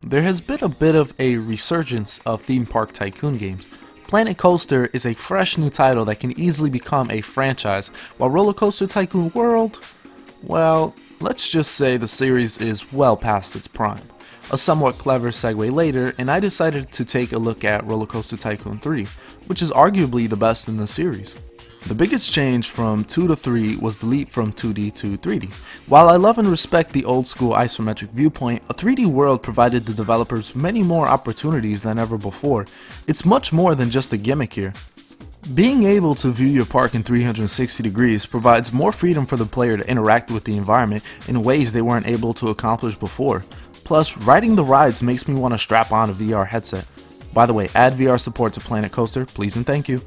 There has been a bit of a resurgence of theme park tycoon games. Planet Coaster is a fresh new title that can easily become a franchise, while Roller Coaster Tycoon World, well, let's just say the series is well past its prime. A somewhat clever segue later, and I decided to take a look at Roller Coaster Tycoon 3, which is arguably the best in the series. The biggest change from 2 to 3 was the leap from 2D to 3D. While I love and respect the old school isometric viewpoint, a 3D world provided the developers many more opportunities than ever before. It's much more than just a gimmick here. Being able to view your park in 360 degrees provides more freedom for the player to interact with the environment in ways they weren't able to accomplish before. Plus, riding the rides makes me want to strap on a VR headset. By the way, add VR support to Planet Coaster, please and thank you.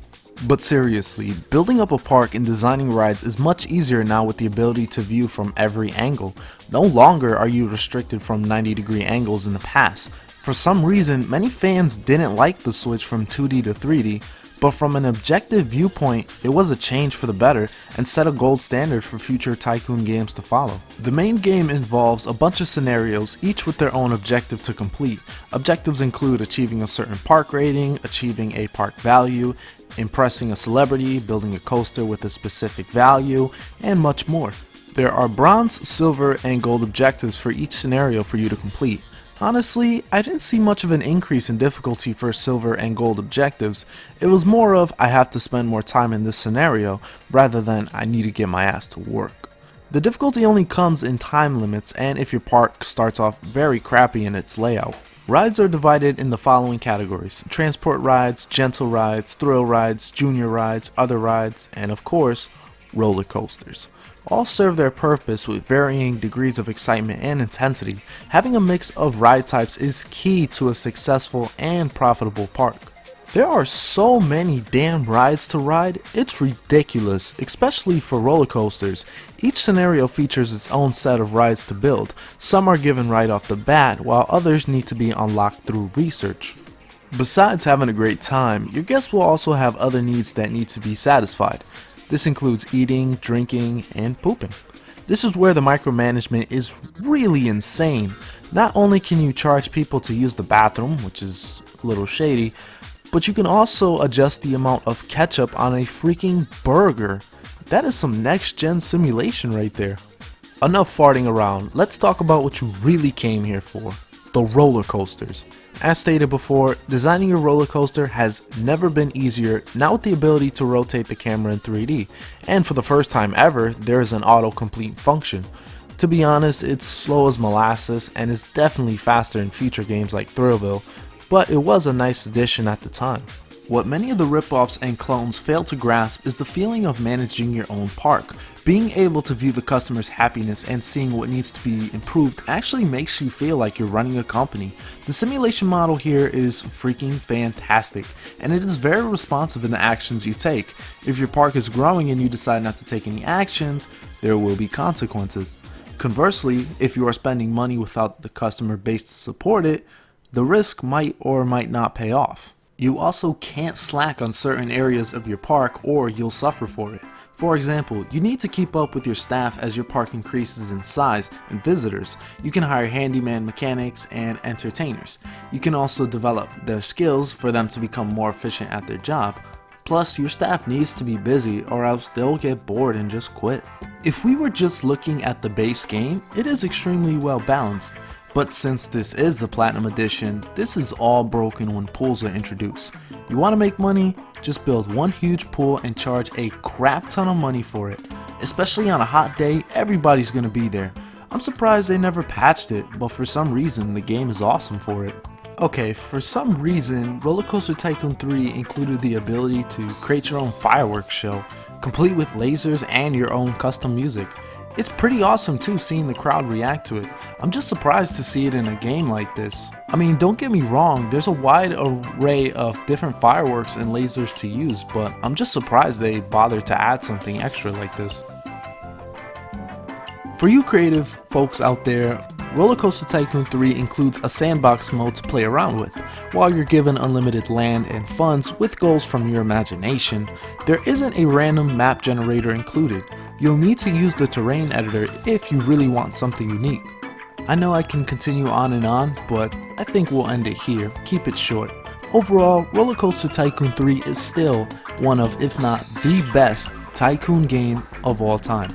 But seriously, building up a park and designing rides is much easier now with the ability to view from every angle. No longer are you restricted from 90-degree angles in the past. For some reason, many fans didn't like the switch from 2D to 3D, but from an objective viewpoint, it was a change for the better and set a gold standard for future Tycoon games to follow. The main game involves a bunch of scenarios, each with their own objective to complete. Objectives include achieving a certain park rating, achieving a park value, impressing a celebrity, building a coaster with a specific value, and much more. There are bronze, silver, and gold objectives for each scenario for you to complete. Honestly, I didn't see much of an increase in difficulty for silver and gold objectives. It was more of I have to spend more time in this scenario rather than I need to get my ass to work. The difficulty only comes in time limits and if your park starts off very crappy in its layout. Rides are divided in the following categories: transport rides, gentle rides, thrill rides, junior rides, other rides, and of course, roller coasters. All serve their purpose with varying degrees of excitement and intensity. Having a mix of ride types is key to a successful and profitable park. There are so many damn rides to ride, it's ridiculous, especially for roller coasters. Each scenario features its own set of rides to build. Some are given right off the bat, while others need to be unlocked through research. Besides having a great time, your guests will also have other needs that need to be satisfied. This includes eating, drinking, and pooping. This is where the micromanagement is really insane. Not only can you charge people to use the bathroom, which is a little shady, but you can also adjust the amount of ketchup on a freaking burger. That is some next-gen simulation right there. Enough farting around, let's talk about what you really came here for: the roller coasters. As stated before, designing your roller coaster has never been easier, now with the ability to rotate the camera in 3D, and for the first time ever, there is an autocomplete function. To be honest, it's slow as molasses and is definitely faster in future games like Thrillville, but it was a nice addition at the time. What many of the ripoffs and clones fail to grasp is the feeling of managing your own park. Being able to view the customer's happiness and seeing what needs to be improved actually makes you feel like you're running a company. The simulation model here is freaking fantastic, and it is very responsive in the actions you take. If your park is growing and you decide not to take any actions, there will be consequences. Conversely, if you are spending money without the customer base to support it, the risk might or might not pay off. You also can't slack on certain areas of your park or you'll suffer for it. For example, you need to keep up with your staff as your park increases in size and visitors. You can hire handyman mechanics and entertainers. You can also develop their skills for them to become more efficient at their job. Plus, your staff needs to be busy or else they'll get bored and just quit. If we were just looking at the base game, it is extremely well balanced. But since this is the Platinum Edition, this is all broken when pools are introduced. You want to make money? Just build one huge pool and charge a crap ton of money for it. Especially on a hot day, everybody's going to be there. I'm surprised they never patched it, but for some reason the game is awesome for it. Okay, for some reason, Roller Coaster Tycoon 3 included the ability to create your own fireworks show, complete with lasers and your own custom music. It's pretty awesome too seeing the crowd react to it. I'm just surprised to see it in a game like this. I mean, don't get me wrong, there's a wide array of different fireworks and lasers to use, but I'm just surprised they bothered to add something extra like this. For you creative folks out there, Roller Coaster Tycoon 3 includes a sandbox mode to play around with. While you're given unlimited land and funds with goals from your imagination, there isn't a random map generator included. You'll need to use the terrain editor if you really want something unique. I know I can continue on and on, but I think we'll end it here, keep it short. Overall, Roller Coaster Tycoon 3 is still one of, if not the best, Tycoon game of all time.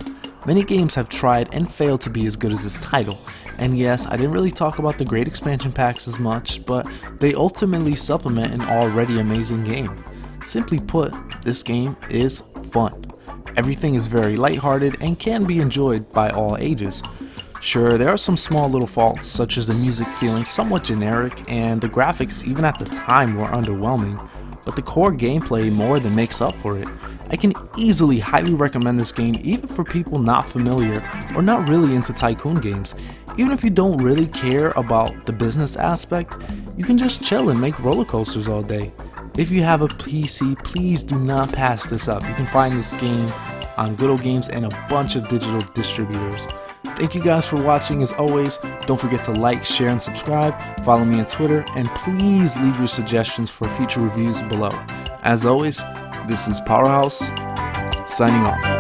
Many games have tried and failed to be as good as this title, and yes, I didn't really talk about the great expansion packs as much, but they ultimately supplement an already amazing game. Simply put, this game is fun. Everything is very lighthearted and can be enjoyed by all ages. Sure, there are some small little faults, such as the music feeling somewhat generic and the graphics even at the time were underwhelming, but the core gameplay more than makes up for it. I can easily highly recommend this game even for people not familiar or not really into Tycoon games. Even if you don't really care about the business aspect, you can just chill and make roller coasters all day. If you have a PC, please do not pass this up. You can find this game on Good Old Games and a bunch of digital distributors. Thank you guys for watching. As always, don't forget to like, share, and subscribe. Follow me on Twitter, and please leave your suggestions for future reviews below. As always, this is Pow3rh0use, signing off.